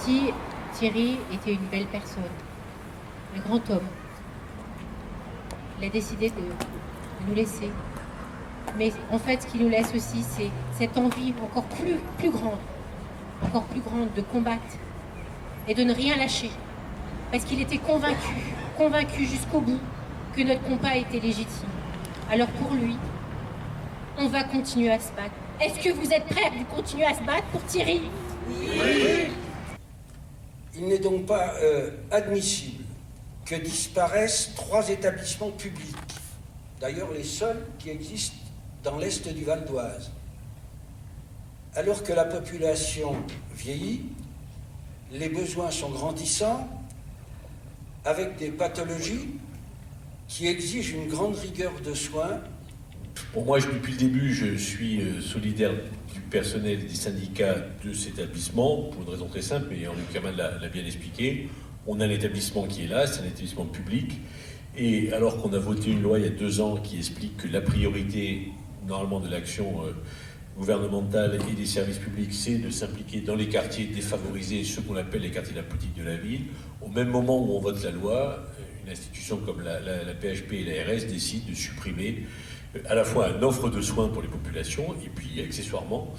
dit, Thierry était une belle personne, un grand homme. Il a décidé de nous laisser. Mais en fait, ce qu'il nous laisse aussi, c'est cette envie encore plus grande de combattre et de ne rien lâcher. Parce qu'il était convaincu jusqu'au bout que notre combat était légitime. Alors pour lui, on va continuer à se battre. Est-ce que vous êtes prêts à continuer à se battre pour Thierry ? Oui. Il n'est donc pas admissible que disparaissent 3 établissements publics, d'ailleurs les seuls qui existent dans l'est du Val d'Oise. Alors que la population vieillit, les besoins sont grandissants, avec des pathologies qui exigent une grande rigueur de soins. Pour moi, depuis le début, je suis solidaire du personnel et des syndicats de cet établissement, pour une raison très simple, et Henri Kamal l'a bien expliqué. On a un établissement qui est là, c'est un établissement public, et alors qu'on a voté une loi il y a 2 ans qui explique que la priorité, normalement, de l'action gouvernementale et des services publics, c'est de s'impliquer dans les quartiers défavorisés, ceux qu'on appelle les quartiers de la politique de la ville. Au même moment où on vote la loi, une institution comme la PHP et la RS décident de supprimer à la fois une offre de soins pour les populations et puis accessoirement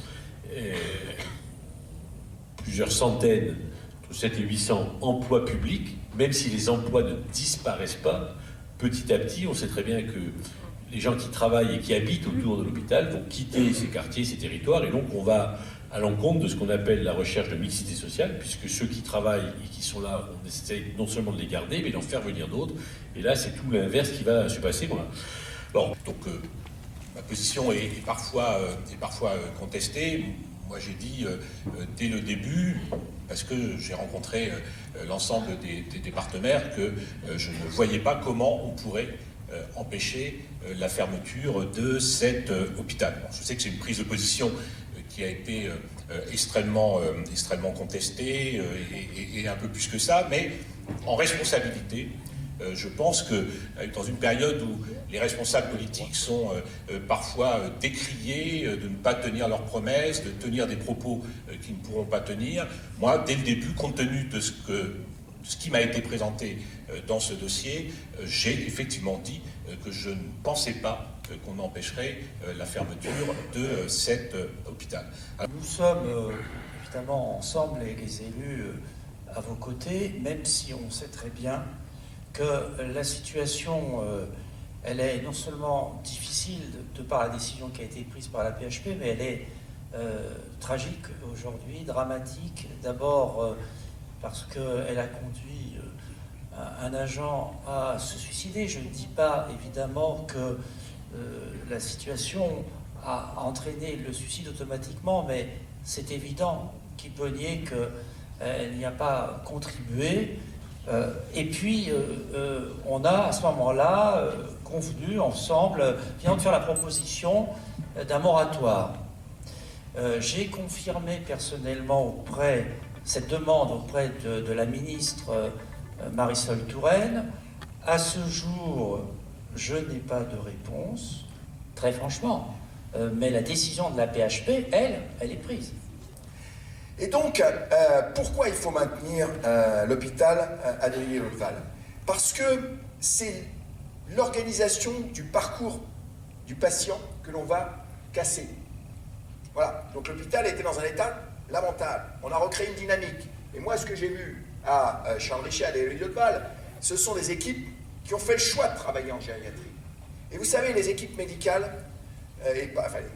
plusieurs centaines, entre 7 et 800 emplois publics, même si les emplois ne disparaissent pas, petit à petit, on sait très bien que les gens qui travaillent et qui habitent autour de l'hôpital vont quitter ces quartiers, ces territoires, et donc on va à l'encontre de ce qu'on appelle la recherche de mixité sociale, puisque ceux qui travaillent et qui sont là, on essaie non seulement de les garder, mais d'en faire venir d'autres, et là c'est tout l'inverse qui va se passer. Voilà. Alors, donc, ma position est parfois contestée. Moi j'ai dit dès le début, parce que j'ai rencontré l'ensemble des partenaires, que je ne voyais pas comment on pourrait empêcher la fermeture de cet hôpital. Bon, je sais que c'est une prise de position qui a été extrêmement contestée et un peu plus que ça, mais en responsabilité, je pense que dans une période où les responsables politiques sont parfois décriés de ne pas tenir leurs promesses, de tenir des propos qu'ils ne pourront pas tenir, moi, dès le début, compte tenu de ce qui m'a été présenté dans ce dossier, j'ai effectivement dit que je ne pensais pas qu'on empêcherait la fermeture de cet hôpital. Nous sommes évidemment ensemble, les élus, à vos côtés, même si on sait très bien que la situation, elle est non seulement difficile de par la décision qui a été prise par la PHP, mais elle est tragique aujourd'hui, dramatique. D'abord parce qu'elle a conduit un agent à se suicider. Je ne dis pas évidemment que la situation a entraîné le suicide automatiquement, mais c'est évident qu'il peut nier qu'elle n'y a pas contribué. Et puis, on a à ce moment-là convenu ensemble, de faire la proposition d'un moratoire. J'ai confirmé personnellement cette demande auprès de la ministre Marisol Touraine. À ce jour, je n'ai pas de réponse, très franchement, mais la décision de la PHP, elle est prise. Et donc, pourquoi il faut maintenir l'hôpital à Neuilly-Haute-Val ? Parce que c'est l'organisation du parcours du patient que l'on va casser. Voilà, donc l'hôpital était dans un état lamentable. On a recréé une dynamique. Et moi, ce que j'ai vu à Charles Richet, à Neuilly-Haute-Val, ce sont des équipes qui ont fait le choix de travailler en gériatrie. Et vous savez, les équipes médicales,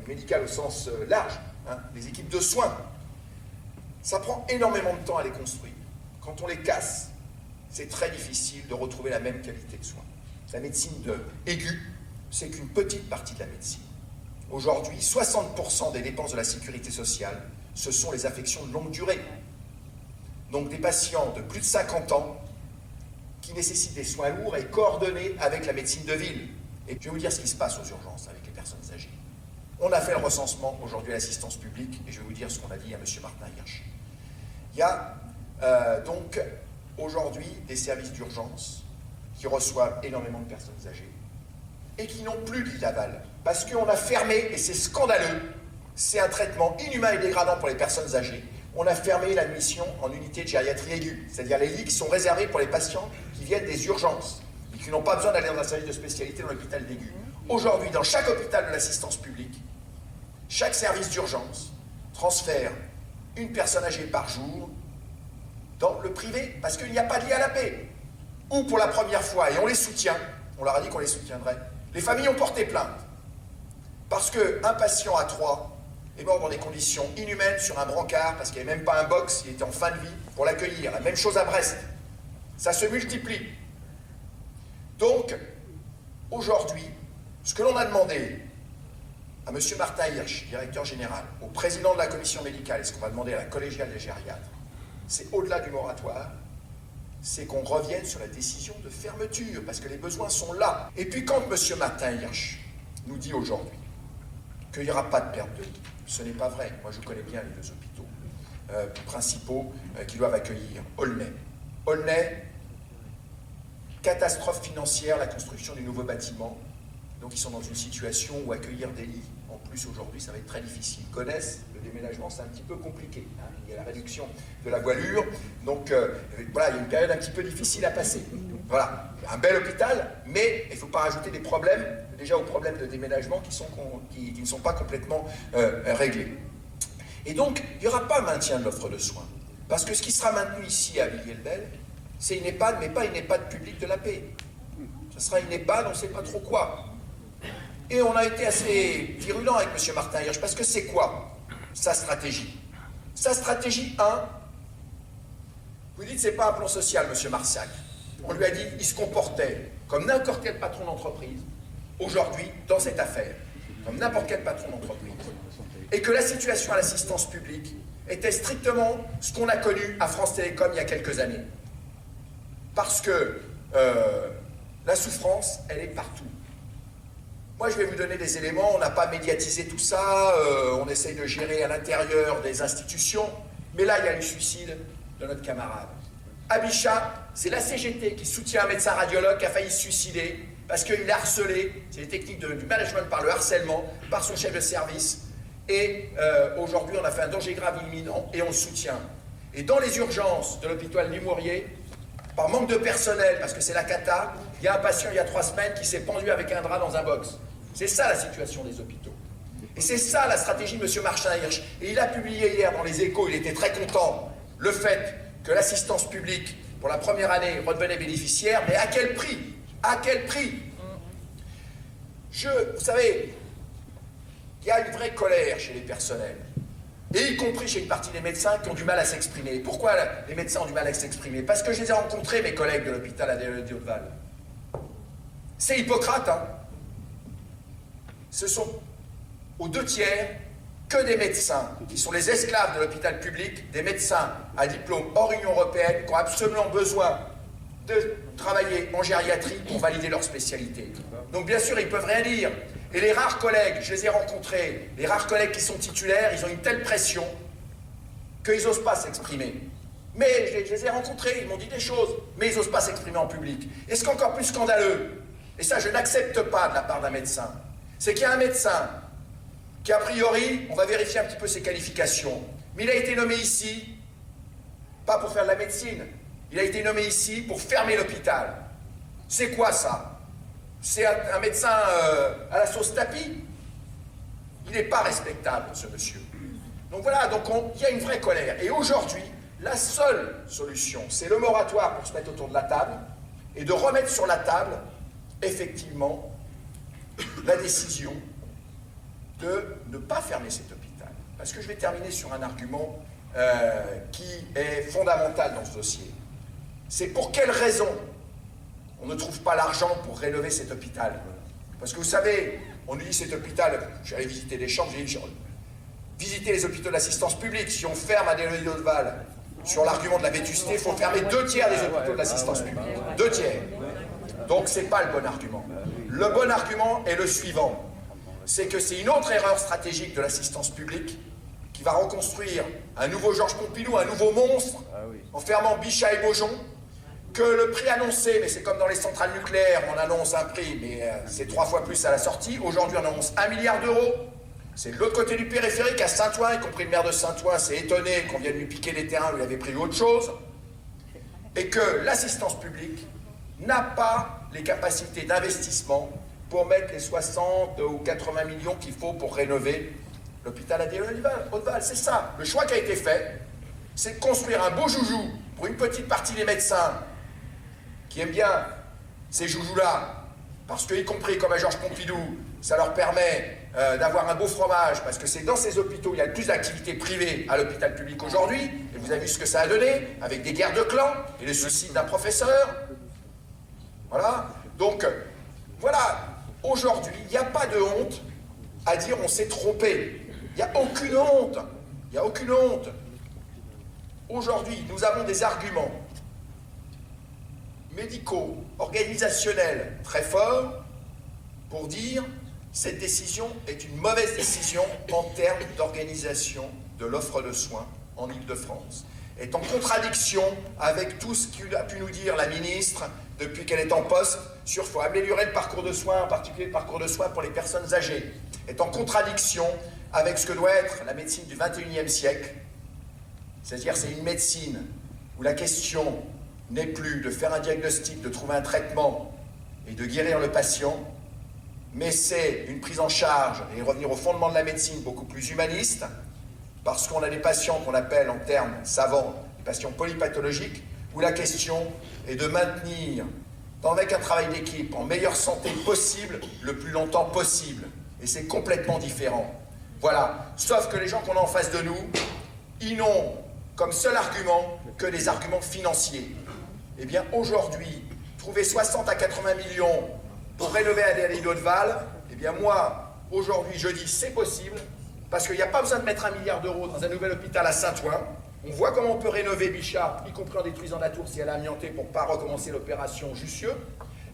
médicales au sens large, hein, les équipes de soins, ça prend énormément de temps à les construire. Quand on les casse, c'est très difficile de retrouver la même qualité de soins. La médecine aiguë, c'est qu'une petite partie de la médecine. Aujourd'hui, 60% des dépenses de la sécurité sociale, ce sont les affections de longue durée. Donc des patients de plus de 50 ans qui nécessitent des soins lourds et coordonnés avec la médecine de ville. Et je vais vous dire ce qui se passe aux urgences avec les personnes âgées. On a fait le recensement aujourd'hui à l'assistance publique, et je vais vous dire ce qu'on a dit à M. Martin Hirsch. Il y a donc aujourd'hui des services d'urgence qui reçoivent énormément de personnes âgées et qui n'ont plus de lit d'aval. Parce qu'on a fermé, et c'est scandaleux, c'est un traitement inhumain et dégradant pour les personnes âgées. on a fermé l'admission en unité de gériatrie aiguë, c'est-à-dire les lits qui sont réservés pour les patients qui viennent des urgences et qui n'ont pas besoin d'aller dans un service de spécialité dans l'hôpital d'aigu. Aujourd'hui, dans chaque hôpital de l'assistance publique, chaque service d'urgence transfère une personne âgée par jour dans le privé, parce qu'il n'y a pas de lit à la paix. Ou pour la première fois, et on les soutient, on leur a dit qu'on les soutiendrait, les familles ont porté plainte. Parce qu'un patient à 3 est mort dans des conditions inhumaines sur un brancard, parce qu'il n'y avait même pas un box, il était en fin de vie, pour l'accueillir. La même chose à Brest. Ça se multiplie. Donc, aujourd'hui, ce que l'on a demandé à M. Martin Hirsch, directeur général, au président de la commission médicale, et ce qu'on va demander à la collégiale des gériatres, c'est au-delà du moratoire, c'est qu'on revienne sur la décision de fermeture, parce que les besoins sont là. Et puis quand M. Martin Hirsch nous dit aujourd'hui qu'il n'y aura pas de perte de lit, ce n'est pas vrai. Moi, je connais bien les deux hôpitaux principaux qui doivent accueillir. Aulnay, catastrophe financière, la construction du nouveau bâtiment. Donc ils sont dans une situation où accueillir des lits, en plus aujourd'hui, ça va être très difficile. Gonesse, le déménagement, c'est un petit peu compliqué. Hein. Il y a la réduction de la voilure. Donc voilà, il y a une période un petit peu difficile à passer. Voilà, un bel hôpital, mais il ne faut pas rajouter des problèmes, déjà aux problèmes de déménagement qui ne sont pas complètement réglés. Et donc, il n'y aura pas maintien de l'offre de soins. Parce que ce qui sera maintenu ici à Villiers-le-Bel, c'est une EHPAD, mais pas une EHPAD publique de la paix. Ce sera une EHPAD, on ne sait pas trop quoi. Et on a été assez virulent avec M. Martin Hirsch, parce que c'est quoi sa stratégie? Sa stratégie 1, vous dites c'est pas un plan social, M. Marsac. On lui a dit il se comportait comme n'importe quel patron d'entreprise, aujourd'hui, dans cette affaire, comme n'importe quel patron d'entreprise. Et que la situation à l'assistance publique était strictement ce qu'on a connu à France Télécom il y a quelques années. Parce que la souffrance, elle est partout. Moi, je vais vous donner des éléments, on n'a pas médiatisé tout ça, on essaye de gérer à l'intérieur des institutions, mais là, il y a le suicide de notre camarade. À Bichat, c'est la CGT qui soutient un médecin radiologue qui a failli se suicider parce qu'il a harcelé, c'est les techniques du management par le harcèlement, par son chef de service. Et aujourd'hui, on a fait un danger grave imminent et on le soutient. Et dans les urgences de l'hôpital Limourier, par manque de personnel, parce que c'est la cata, il y a un patient il y a 3 semaines qui s'est pendu avec un drap dans un box. C'est ça la situation des hôpitaux. Et c'est ça la stratégie de M. Martin Hirsch. Et il a publié hier dans les Échos, il était très content, le fait que l'assistance publique, pour la première année, redevenait bénéficiaire, mais à quel prix? À quel prix? Vous savez, il y a une vraie colère chez les personnels, et y compris chez une partie des médecins qui ont du mal à s'exprimer. Pourquoi les médecins ont du mal à s'exprimer? Parce que je les ai rencontrés, mes collègues de l'hôpital à des Hauts-de-Val. C'est Hippocrate, hein. Ce sont aux 2 tiers que des médecins qui sont les esclaves de l'hôpital public, des médecins à diplôme hors Union européenne qui ont absolument besoin de travailler en gériatrie pour valider leur spécialité. Donc bien sûr, ils ne peuvent rien dire. Et les rares collègues, je les ai rencontrés, les rares collègues qui sont titulaires, ils ont une telle pression qu'ils n'osent pas s'exprimer. Mais je les ai rencontrés, ils m'ont dit des choses, mais ils n'osent pas s'exprimer en public. Et ce qui est encore plus scandaleux, et ça je n'accepte pas de la part d'un médecin, c'est qu'il y a un médecin qui a priori, on va vérifier un petit peu ses qualifications, mais il a été nommé ici, pas pour faire de la médecine, il a été nommé ici pour fermer l'hôpital. C'est quoi ça? C'est un médecin à la sauce tapis? Il n'est pas respectable, ce monsieur. Donc voilà, donc il y a une vraie colère. Et aujourd'hui, la seule solution, c'est le moratoire pour se mettre autour de la table et de remettre sur la table, effectivement, la décision de ne pas fermer cet hôpital. Parce que je vais terminer sur un argument qui est fondamental dans ce dossier. C'est pour quelle raison on ne trouve pas l'argent pour rénover cet hôpital? Parce que vous savez, on nous dit cet hôpital, je suis allé visiter des chambres, j'ai dit visiter les hôpitaux d'assistance publique. Si on ferme à des Hauts-de-Val sur l'argument de la vétusté, il faut fermer 2 tiers des hôpitaux de l'assistance publique. 2 tiers. Donc c'est pas le bon argument. Le bon argument est le suivant. C'est que c'est une autre erreur stratégique de l'assistance publique qui va reconstruire un nouveau Georges Pompidou, un nouveau monstre, en fermant Bichat et Beaujon, que le prix annoncé, mais c'est comme dans les centrales nucléaires, on annonce un prix, mais c'est 3 fois plus à la sortie. Aujourd'hui, on annonce 1 milliard d'euros. C'est de l'autre côté du périphérique, à Saint-Ouen, y compris le maire de Saint-Ouen s'est étonné qu'on vienne lui piquer des terrains où il avait pris autre chose, et que l'assistance publique n'a pas les capacités d'investissement pour mettre les 60 ou 80 millions qu'il faut pour rénover l'hôpital Adélie-Hauteval. C'est ça. Le choix qui a été fait, c'est de construire un beau joujou pour une petite partie des médecins qui aiment bien ces joujous-là, parce que, y compris comme à Georges Pompidou, ça leur permet d'avoir un beau fromage, parce que c'est dans ces hôpitaux où il y a le plus d'activités privées à l'hôpital public aujourd'hui, et vous avez vu ce que ça a donné, avec des guerres de clans et le suicide d'un professeur. Voilà. Donc, voilà. Aujourd'hui, il n'y a pas de honte à dire on s'est trompé. Il n'y a aucune honte. Il n'y a aucune honte. Aujourd'hui, nous avons des arguments médicaux, organisationnels très forts pour dire cette décision est une mauvaise décision en termes d'organisation de l'offre de soins en Île-de-France. Est en contradiction avec tout ce qu'a pu nous dire la ministre depuis qu'elle est en poste sur il faut améliorer le parcours de soins, en particulier le parcours de soins pour les personnes âgées. Est en contradiction avec ce que doit être la médecine du XXIe siècle. C'est-à-dire c'est une médecine où la question n'est plus de faire un diagnostic, de trouver un traitement et de guérir le patient, mais c'est une prise en charge et revenir au fondement de la médecine beaucoup plus humaniste, parce qu'on a des patients qu'on appelle en termes savants des patients polypathologiques, où la question est de maintenir, avec un travail d'équipe, en meilleure santé possible, le plus longtemps possible. Et c'est complètement différent. Voilà. Sauf que les gens qu'on a en face de nous, ils n'ont comme seul argument que des arguments financiers. Eh bien, aujourd'hui, trouver 60 à 80 millions pour rénover Adélie-Hauteval, eh bien moi, aujourd'hui, je dis c'est possible, parce qu'il n'y a pas besoin de mettre 1 milliard d'euros dans un nouvel hôpital à Saint-Ouen. On voit comment on peut rénover Bichat, y compris en détruisant la tour si elle est amiantée pour ne pas recommencer l'opération Jussieu.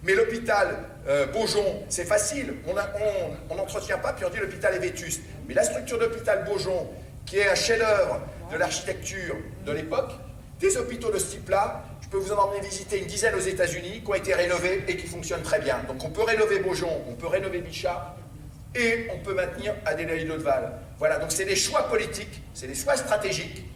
Mais l'hôpital Beaujon, c'est facile, on n'entretient pas, puis on dit l'hôpital est vétuste. Mais la structure d'hôpital Beaujon, qui est un chef-d'œuvre de l'architecture de l'époque, des hôpitaux de ce type-là, je peux vous en emmener visiter une dizaine aux États-Unis qui ont été rénovés et qui fonctionnent très bien. Donc on peut rénover Beaujon, on peut rénover Bichat, et on peut maintenir Adélie-Hauteval. Voilà, donc c'est des choix politiques, c'est des choix stratégiques.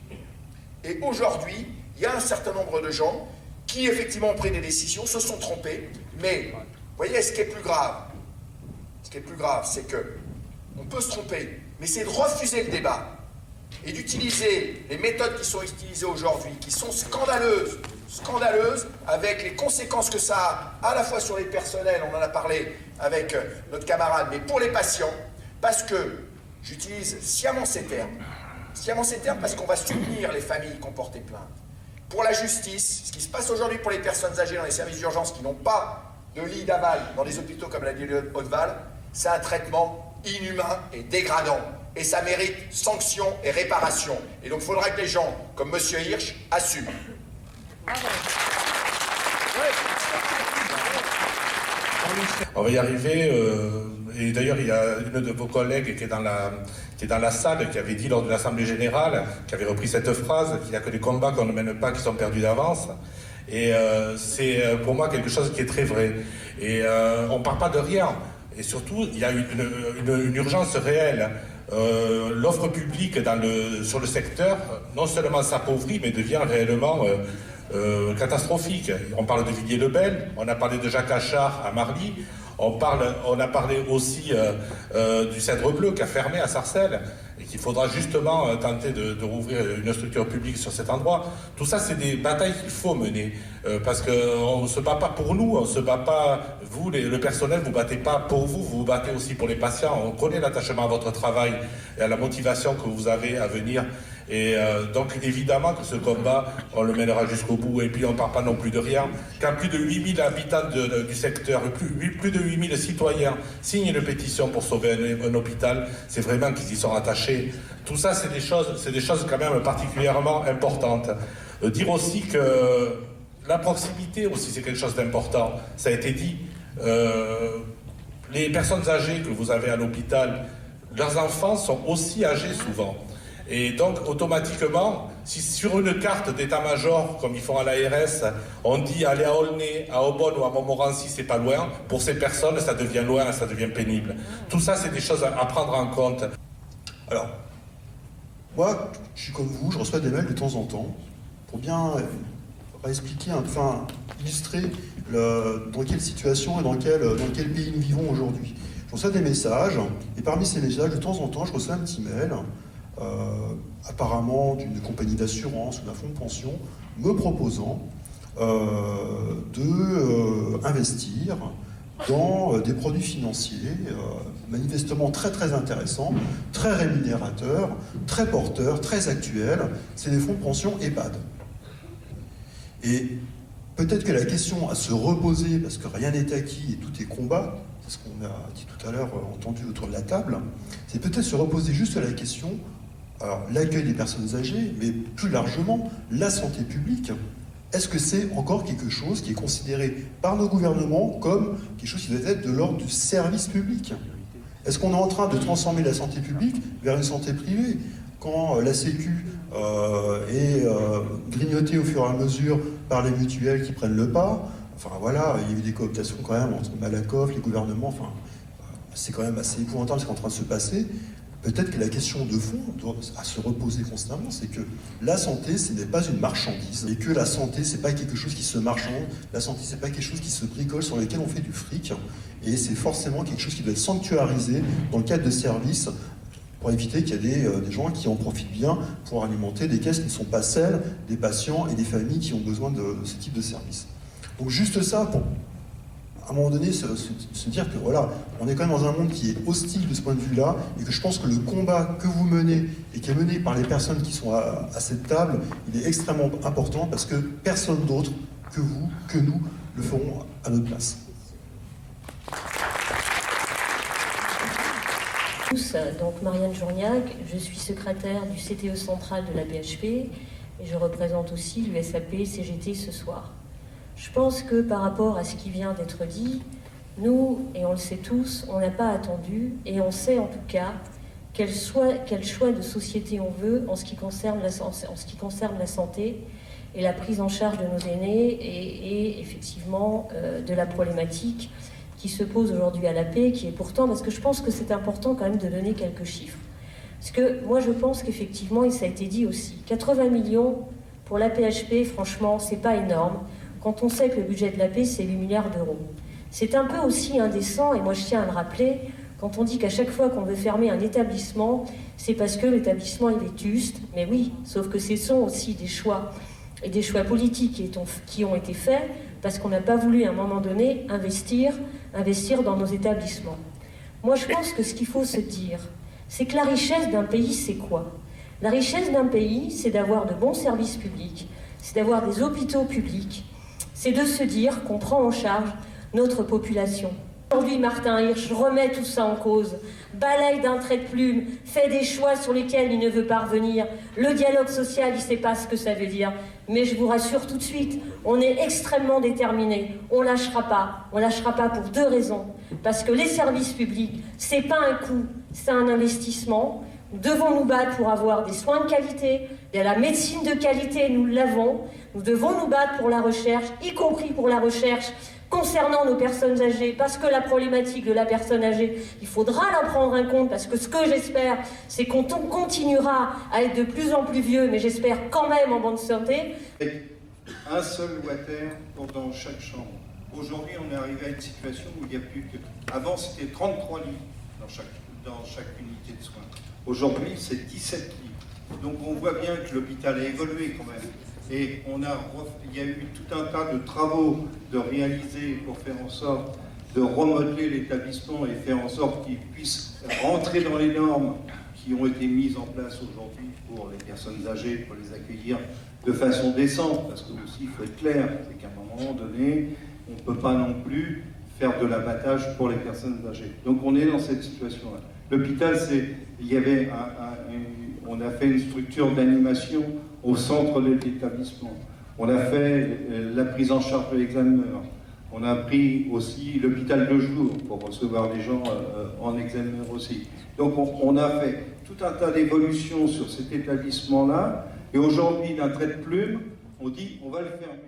Et aujourd'hui, il y a un certain nombre de gens qui, effectivement, ont pris des décisions, se sont trompés. Mais, vous voyez, ce qui est plus grave, c'est que on peut se tromper, mais c'est de refuser le débat et d'utiliser les méthodes qui sont utilisées aujourd'hui, qui sont scandaleuses, avec les conséquences que ça a, à la fois sur les personnels, on en a parlé avec notre camarade, mais pour les patients, parce que j'utilise sciemment ces termes parce qu'on va soutenir les familles qui ont porté plainte. Pour la justice, ce qui se passe aujourd'hui pour les personnes âgées dans les services d'urgence qui n'ont pas de lit d'aval dans des hôpitaux comme l'Adélie-Hauteval, c'est un traitement inhumain et dégradant. Et ça mérite sanction et réparation. Et donc il faudra que les gens, comme M. Hirsch, assument. On va y arriver, et d'ailleurs il y a une de vos collègues qui est dans la salle, qui avait dit lors de l'Assemblée Générale, qui avait repris cette phrase, qu'il n'y a que des combats qu'on ne mène pas qui sont perdus d'avance. Et c'est pour moi quelque chose qui est très vrai. Et on ne part pas de rien. Et surtout, il y a une urgence réelle. L'offre publique sur le secteur, non seulement s'appauvrit, mais devient réellement catastrophique. On parle de Villiers-le-Bel, on a parlé de Jacques Achard à Marly, on a parlé aussi du Cèdre Bleu qui a fermé à Sarcelles et qu'il faudra justement tenter de rouvrir une structure publique sur cet endroit. Tout ça, c'est des batailles qu'il faut mener parce qu'on ne se bat pas pour nous, on ne se bat pas, vous, le personnel, vous ne battez pas pour vous, vous vous battez aussi pour les patients. On connaît l'attachement à votre travail et à la motivation que vous avez à venir. Et donc évidemment que ce combat, on le mènera jusqu'au bout. Et puis on ne part pas non plus de rien. Quand plus de 8000 habitants du secteur, plus de 8000 citoyens signent une pétition pour sauver un hôpital, c'est vraiment qu'ils y sont attachés. Tout ça, c'est des choses quand même particulièrement importantes. Dire aussi que la proximité aussi, c'est quelque chose d'important. Ça a été dit. Les personnes âgées que vous avez à l'hôpital, leurs enfants sont aussi âgés souvent. Et donc, automatiquement, si sur une carte d'état-major, comme ils font à l'ARS, on dit aller à Aulnay, à Aubonne ou à Montmorency, c'est pas loin, pour ces personnes, ça devient loin, ça devient pénible. Tout ça, c'est des choses à prendre en compte. Alors, moi, je suis comme vous, je reçois des mails de temps en temps pour bien expliquer, enfin, illustrer dans quelle situation et dans quel pays nous vivons aujourd'hui. Je reçois des messages, et parmi ces messages, de temps en temps, je reçois un petit mail, apparemment d'une compagnie d'assurance ou d'un fonds de pension, me proposant d'investir dans des produits financiers manifestement très très intéressants, très rémunérateurs, très porteurs, très actuels. C'est des fonds de pension EHPAD. Et peut-être que la question à se reposer, parce que rien n'est acquis et tout est combat, c'est ce qu'on a dit tout à l'heure, entendu autour de la table, c'est peut-être se reposer juste la question, alors l'accueil des personnes âgées, mais plus largement la santé publique. Est-ce que c'est encore quelque chose qui est considéré par nos gouvernements comme quelque chose qui doit être de l'ordre du service public? Est-ce qu'on est en train de transformer la santé publique vers une santé privée? Quand la Sécu est grignotée au fur et à mesure par les mutuelles qui prennent le pas, enfin voilà, il y a eu des cooptations quand même entre Malakoff, les gouvernements, enfin c'est quand même assez épouvantable ce qui est en train de se passer. Peut-être que la question de fond à se reposer constamment, c'est que la santé, ce n'est pas une marchandise, et que la santé, c'est pas quelque chose qui se marchande, la santé, c'est pas quelque chose qui se bricole, sur lequel on fait du fric, et c'est forcément quelque chose qui doit être sanctuarisé dans le cadre de services, pour éviter qu'il y ait des gens qui en profitent bien pour alimenter des caisses qui ne sont pas celles des patients et des familles qui ont besoin de ce type de services. Donc juste ça, pour à un moment donné se dire que voilà, on est quand même dans un monde qui est hostile de ce point de vue-là, et que je pense que le combat que vous menez, et qui est mené par les personnes qui sont à cette table, il est extrêmement important, parce que personne d'autre que vous, que nous, le ferons à notre place. Donc Marianne Journiac, je suis secrétaire du CTE central de la BHP, et je représente aussi l'USAP CGT ce soir. Je pense que par rapport à ce qui vient d'être dit, nous, et on le sait tous, on n'a pas attendu, et on sait en tout cas quel choix de société on veut en ce qui concerne la santé et la prise en charge de nos aînés et effectivement de la problématique qui se pose aujourd'hui à l'AP, qui est pourtant, parce que je pense que c'est important quand même de donner quelques chiffres. Parce que moi je pense qu'effectivement, et ça a été dit aussi, 80 millions pour l'AP-HP, franchement, c'est pas énorme. Quand on sait que le budget de l'AP, c'est 8 milliards d'euros. C'est un peu aussi indécent, et moi je tiens à le rappeler, quand on dit qu'à chaque fois qu'on veut fermer un établissement, c'est parce que l'établissement est vétuste. Mais oui, sauf que ce sont aussi des choix, et des choix politiques qui ont été faits, parce qu'on n'a pas voulu à un moment donné investir dans nos établissements. Moi je pense que ce qu'il faut se dire, c'est que la richesse d'un pays, c'est quoi? La richesse d'un pays, c'est d'avoir de bons services publics, c'est d'avoir des hôpitaux publics, c'est de se dire qu'on prend en charge notre population. Aujourd'hui, Martin Hirsch remet tout ça en cause, balaye d'un trait de plume, fait des choix sur lesquels il ne veut pas revenir. Le dialogue social, il ne sait pas ce que ça veut dire. Mais je vous rassure tout de suite, on est extrêmement déterminés. On ne lâchera pas. On ne lâchera pas pour deux raisons. Parce que les services publics, ce n'est pas un coût, c'est un investissement. Nous devons nous battre pour avoir des soins de qualité, de la médecine de qualité, nous l'avons. Nous devons nous battre pour la recherche, y compris pour la recherche concernant nos personnes âgées, parce que la problématique de la personne âgée, il faudra la prendre en compte, parce que ce que j'espère, c'est qu'on continuera à être de plus en plus vieux, mais j'espère quand même en bonne santé. Un seul water dans chaque chambre. Aujourd'hui, on est arrivé à une situation où il n'y a plus que... Avant, c'était 33 lits dans chaque unité de soins. Aujourd'hui, c'est 17 lits. Donc on voit bien que l'hôpital a évolué quand même. Et il y a eu tout un tas de travaux de réaliser pour faire en sorte de remodeler l'établissement et faire en sorte qu'il puisse rentrer dans les normes qui ont été mises en place aujourd'hui pour les personnes âgées, pour les accueillir de façon décente. Parce que aussi, il faut être clair, c'est qu'à un moment donné, on ne peut pas non plus faire de l'abattage pour les personnes âgées. Donc on est dans cette situation-là. L'hôpital, on a fait une structure d'animation au centre de l'établissement. On a fait la prise en charge de l'examineur. On a pris aussi l'hôpital de jour pour recevoir des gens en examineur aussi. Donc on a fait tout un tas d'évolutions sur cet établissement-là. Et aujourd'hui, d'un trait de plume, on dit on va le fermer.